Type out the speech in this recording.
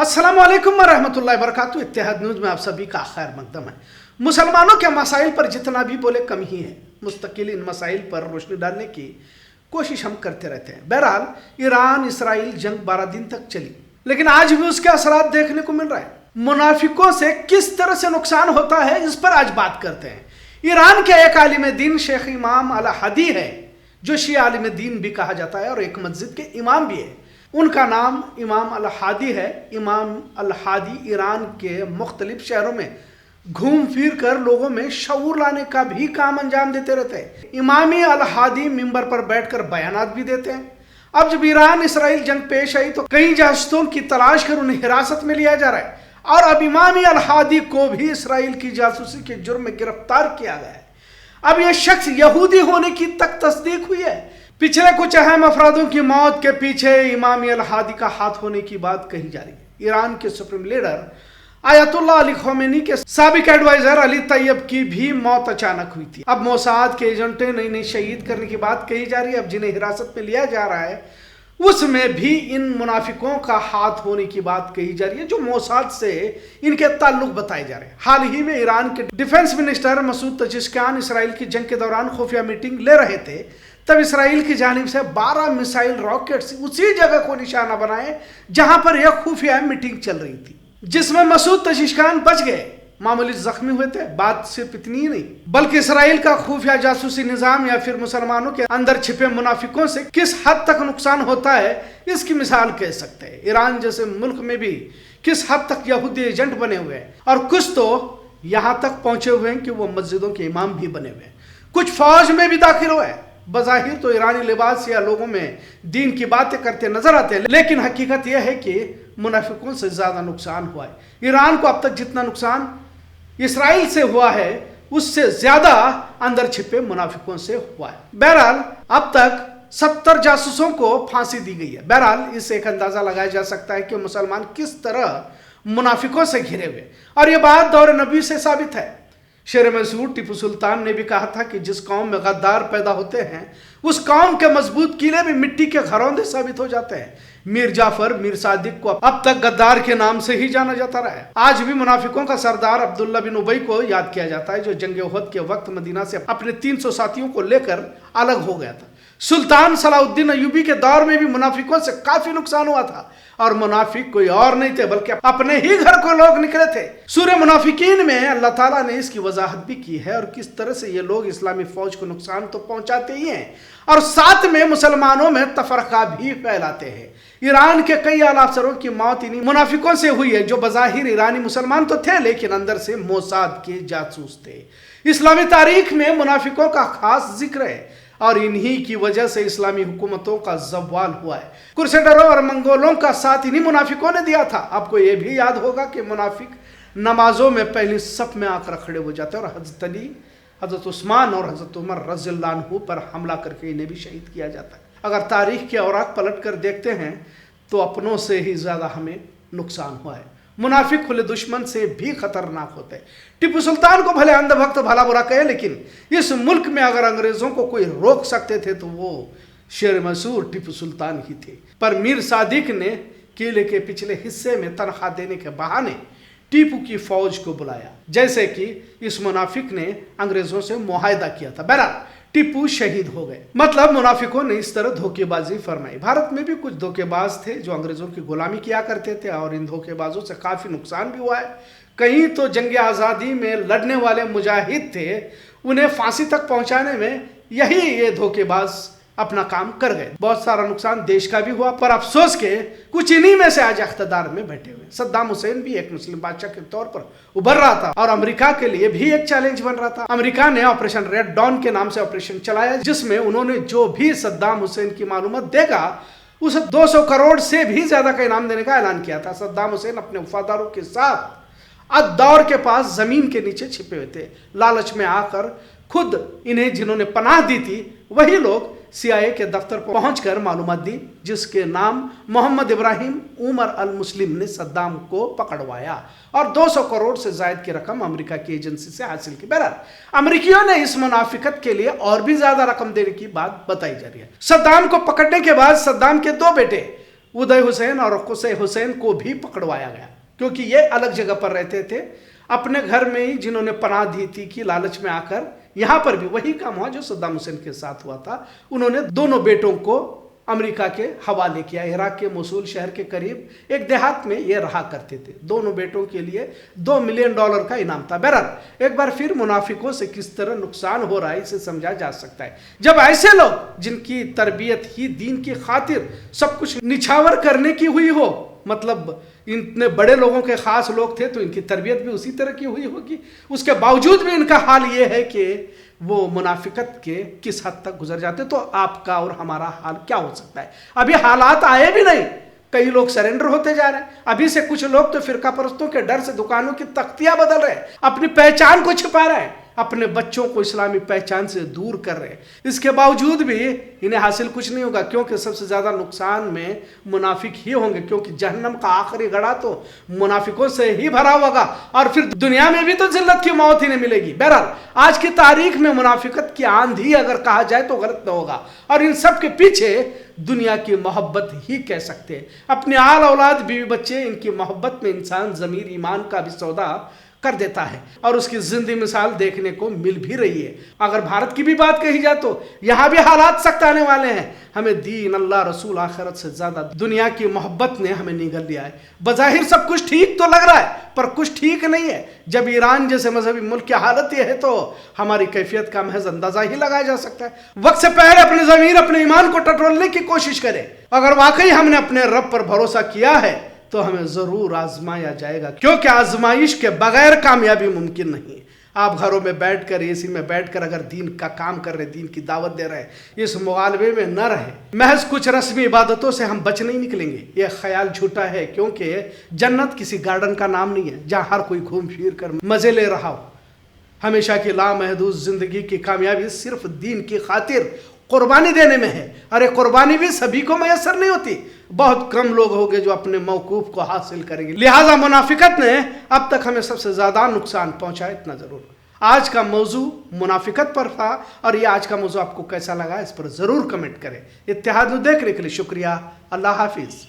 अस्सलाम वालेकुम वरहमतुल्लाहि वबरकातुहू। इत्तेहाद न्यूज़ में आप सभी का खैर मकदम है। मुसलमानों के मसाइल पर जितना भी बोले कम ही है। मुस्तकिल इन मसाइल पर रोशनी डालने की कोशिश हम करते रहते हैं। बहरहाल ईरान इसराइल जंग 12 दिन तक चली, लेकिन आज भी उसके असरात देखने को मिल रहा है। मुनाफिकों से किस तरह से नुकसान होता है, इस पर आज बात करते हैं। ईरान के एक आलिम दीन शेख इमाम अल हादी है, जो शिया आलिम दीन भी कहा जाता है और एक मस्जिद के इमाम भी है। उनका नाम इमाम अल हादी है। इमाम अल हादी ईरान के मुख्तलिफ शहरों में घूम फिर कर लोगों में शऊर लाने का भी काम अंजाम देते रहते हैं। इमाम अल हादी मिंबर पर बैठकर बयानात भी देते हैं। अब जब ईरान इसराइल जंग पेश आई तो कई जासूसों की तलाश कर उन्हें हिरासत में लिया जा रहा है और अब इमाम अल हादी को भी इसराइल की जासूसी के जुर्म में गिरफ्तार किया गया है। अब यह शख्स यहूदी होने की तक तस्दीक हुई है। पिछले कुछ अहम अफरादों की मौत के पीछे इमाम अल हादी का हाथ होने की बात कही जा रही है। ईरान के supreme leader Ayatollah Ali Khamenei के साबिक एडवाइजर अली तैयब की भी मौत अचानक हुई थी। अब मोसाद के एजेंटें नई नई शहीद करने की बात कही जा रही है। अब जिन्हें हिरासत में लिया जा रहा है उसमें भी इन मुनाफिकों का हाथ होने की बात कही जा रही है, जो मोसाद से इनके ताल्लुक बताए जा रहे हैं। हाल ही में ईरान के defence minister Masoud Pezeshkian Israel की जंग के दौरान खुफिया मीटिंग ले रहे थे, तब इसराइल की जानिब से 12 मिसाइल रॉकेट्स उसी जगह को निशाना बनाए जहां पर यह खुफिया मीटिंग चल रही थी, जिसमें मसूद पेजेश्कियान बच गए, मामूली जख्मी हुए थे। बात सिर्फ इतनी ही नहीं, बल्कि इसराइल का खुफिया जासूसी निजाम या फिर मुसलमानों के अंदर छिपे मुनाफिकों से किस हद तक नुकसान होता है, इसकी मिसाल कह सकते हैं। ईरान जैसे मुल्क में भी किस हद तक यहूदी एजेंट बने हुए हैं और कुछ तो यहां तक पहुंचे हुए हैं कि वो मस्जिदों के इमाम भी बने हुए हैं। कुछ फौज में भी दाखिल हुए हैं। बज़ाहिर तो ईरानी लिबास या लोगों में दीन की बातें करते नजर आते हैं, लेकिन हकीकत यह है कि मुनाफिकों से ज्यादा नुकसान हुआ है। ईरान को अब तक जितना नुकसान इसराइल से हुआ है उससे ज्यादा अंदर छिपे मुनाफिकों से हुआ है। बहरहाल अब तक 70 जासूसों को फांसी दी गई है। बहरहाल इससे एक अंदाजा लगाया जा सकता है कि मुसलमान किस तरह मुनाफिकों से घिरे हुए, और यह बात दौर नबी से साबित है। शेर मंसूर टीपू सुल्तान ने भी कहा था कि जिस कौम में गद्दार पैदा होते हैं उस कौम के मजबूत किले भी मिट्टी के घरौंदे साबित हो जाते हैं। मीर जाफर मीर सादिक को अब तक गद्दार के नाम से ही जाना जाता रहा है। आज भी मुनाफिकों का सरदार अब्दुल्ला बिन उबई को याद किया जाता है, जो जंग उहद के वक्त मदीना से अपने 300 साथियों को लेकर अलग हो गया था। सुल्तान सलाउद्दीन अयूबी के दौर में भी मुनाफिकों से काफी नुकसान हुआ था, और मुनाफिक कोई और नहीं थे बल्कि अपने ही घर को लोग निकले थे। सूरह मुनाफिकीन में अल्लाह ताला ने इसकी वजाहत भी की है और किस तरह से ये लोग इस्लामी फौज को नुकसान तो पहुंचाते ही हैं और साथ में मुसलमानों में तफरका भी फैलाते हैं। ईरान के कई आला अफसरों की मौत इन्हीं मुनाफिकों से हुई है, जो बज़ाहिर ईरानी मुसलमान तो थे लेकिन अंदर से मोसाद के जासूस थे। इस्लामी तारीख में मुनाफिकों का खास जिक्र है और इन्हीं की वजह से इस्लामी हुकूमतों का ज़वाल हुआ है। क्रूसेडरों और मंगोलों का साथ इन्हीं मुनाफिकों ने दिया था। आपको यह भी याद होगा कि मुनाफिक नमाजों में पहली सफ में आकर खड़े हो जाते हैं और हजरत अली, हजरत उस्मान और हजरत उमर रज़ियल्लाहु अन्हु पर हमला करके इन्हें भी शहीद किया जाता है। अगर तारीख के औराक पलट कर देखते हैं तो अपनों से ही ज़्यादा हमें नुकसान हुआ है। मुनाफिक खुले दुश्मन से भी खतरनाक होते हैं। टीपू सुल्तान को भले अंधभक्त भला बुरा कहे, लेकिन इस मुल्क में अगर अंग्रेजों को कोई रोक सकते थे तो वो शेर मंसूर टीपू सुल्तान ही थे। पर मीर सादिक ने किले के पिछले हिस्से में तनख्वाह देने के बहाने टीपू की फौज को बुलाया, जैसे कि इस मुनाफिक ने अंग्रेजों से मुआहदा किया था। बहरहाल टीपू शहीद हो गए। मतलब मुनाफिकों ने इस तरह धोखेबाजी फरमाई। भारत में भी कुछ धोखेबाज थे जो अंग्रेजों की गुलामी किया करते थे और इन धोखेबाजों से काफी नुकसान भी हुआ है। कहीं तो जंग आज़ादी में लड़ने वाले मुजाहिद थे, उन्हें फांसी तक पहुंचाने में यही ये धोखेबाज अपना काम कर गए। बहुत सारा नुकसान देश का भी हुआ, पर अफसोस के कुछ इन्हीं में से आज इख्तिदार में बैठे हुए। सद्दाम हुसैन भी एक मुस्लिम बादशाह के तौर पर उभर रहा था और अमेरिका के लिए भी एक चैलेंज बन रहा था। अमेरिका ने ऑपरेशन रेड डॉन के नाम से ऑपरेशन चलाया, जिसमें उन्होंने जो भी सद्दाम हुसैन की मालूमात देगा उसे 200 करोड़ से भी ज्यादा का इनाम देने का ऐलान किया था। सद्दाम हुसैन अपने वफादारों के साथ अद्दौर के पास जमीन के नीचे छिपे हुए थे। लालच में आकर खुद इन्हें जिन्होंने पनाह दी थी वही लोग CIA के दफ्तर पर पहुंचकर मालूमात दी, जिसके नाम मोहम्मद इब्राहिम उमर अल मुस्लिम ने सद्दाम को पकड़वाया और 200 करोड़ से ज्यादा की रकम अमेरिका की एजेंसी से हासिल की। बहरहाल अमेरिकियों ने इस मुनाफिकत के लिए और भी ज्यादा रकम देने की बात बताई जा रही है। सद्दाम को पकड़ने के बाद सद्दाम के 2 बेटे उदय हुसैन और कुसै हुसैन को भी पकड़वाया गया, क्योंकि ये अलग जगह पर रहते थे। अपने घर में ही जिन्होंने पनाह दी थी कि लालच में आकर, यहाँ पर भी वही काम हुआ जो सद्दाम हुसैन के साथ हुआ था। उन्होंने दोनों बेटों को अमेरिका के हवाले किया। इराक के मोसूल शहर के करीब एक देहात में ये रहा करते थे। दोनों बेटों के लिए $2 मिलियन का इनाम था। बहरहाल एक बार फिर मुनाफिकों से किस तरह नुकसान हो रहा है इसे समझा जा सकता है। जब ऐसे लोग जिनकी तरबियत ही दीन की खातिर सब कुछ निछावर करने की हुई हो, मतलब इतने बड़े लोगों के खास लोग थे तो इनकी तरबियत भी उसी तरह की हुई होगी, उसके बावजूद भी इनका हाल ये है कि वो मुनाफिकत के किस हद तक गुजर जाते, तो आपका और हमारा हाल क्या हो सकता है? अभी हालात आए भी नहीं, कई लोग सरेंडर होते जा रहे हैं। अभी से कुछ लोग तो फिरका परस्तों के डर से दुकानों की तख्तियां बदल रहे हैं, अपनी पहचान को छिपा रहे हैं, अपने बच्चों को इस्लामी पहचान से दूर कर रहे हैं। इसके बावजूद भी इन्हें हासिल कुछ नहीं होगा, क्योंकि सबसे ज्यादा नुकसान में मुनाफिक ही होंगे, क्योंकि जहन्नम का आखिरी गड़ा तो मुनाफिकों से ही भरा होगा और फिर दुनिया में भी तो जिल्लत की मौत ही नहीं मिलेगी। बहरहाल आज की तारीख में मुनाफिकत की आंधी अगर कहा जाए तो गलत न होगा, और इन सब के पीछे दुनिया की मोहब्बत ही कह सकते हैं। अपने आल औलाद बीवी बच्चे, इनकी मोहब्बत में इंसान ज़मीर ईमान का भी सौदा कर देता है, और उसकी जिंदी मिसाल देखने को मिल भी रही है। अगर भारत की भी बात कही जाए तो यहाँ भी हालात सख्त आने वाले हैं। हमें दीन, अल्लाह, रसूल, आखिरत से ज्यादा दुनिया की मोहब्बत ने हमें निगल लिया है। बज़ाहिर सब कुछ ठीक तो लग रहा है, पर कुछ ठीक नहीं है। जब ईरान जैसे मजहबी मुल्क की हालत यह है तो हमारी कैफियत का महज अंदाजा ही लगाया जा सकता है। वक्त से पहले अपने ज़मीर, अपने ईमान को टटोलने की कोशिश करें। अगर वाकई हमने अपने रब पर भरोसा किया है तो हमें जरूर आजमाया जाएगा, क्योंकि आजमाइश के बगैर कामयाबी मुमकिन नहीं है। आप घरों में बैठकर, एसी में बैठकर अगर दीन का काम कर रहे, दीन की दावत दे रहे हैं, इस मुगालबे में न रहे। महज कुछ रस्मी इबादतों से हम बच नहीं निकलेंगे, यह ख्याल झूठा है, क्योंकि जन्नत किसी गार्डन का नाम नहीं है जहाँ हर कोई घूम फिर कर मजे ले रहा हो। हमेशा की लामहदूद जिंदगी की कामयाबी सिर्फ दीन की खातिर कुर्बानी देने में है। अरे कुर्बानी भी सभी को मैसर नहीं होती, बहुत कम लोग होंगे जो अपने मौकूफ को हासिल करेंगे। लिहाजा मुनाफिकत ने अब तक हमें सबसे ज़्यादा नुकसान पहुंचा, इतना ज़रूर। आज का मौजू मुनाफिकत पर था, और ये आज का मौजू आपको कैसा लगा इस पर ज़रूर कमेंट करें। इत्तेहाद देखने के लिए शुक्रिया। अल्लाह हाफिज़।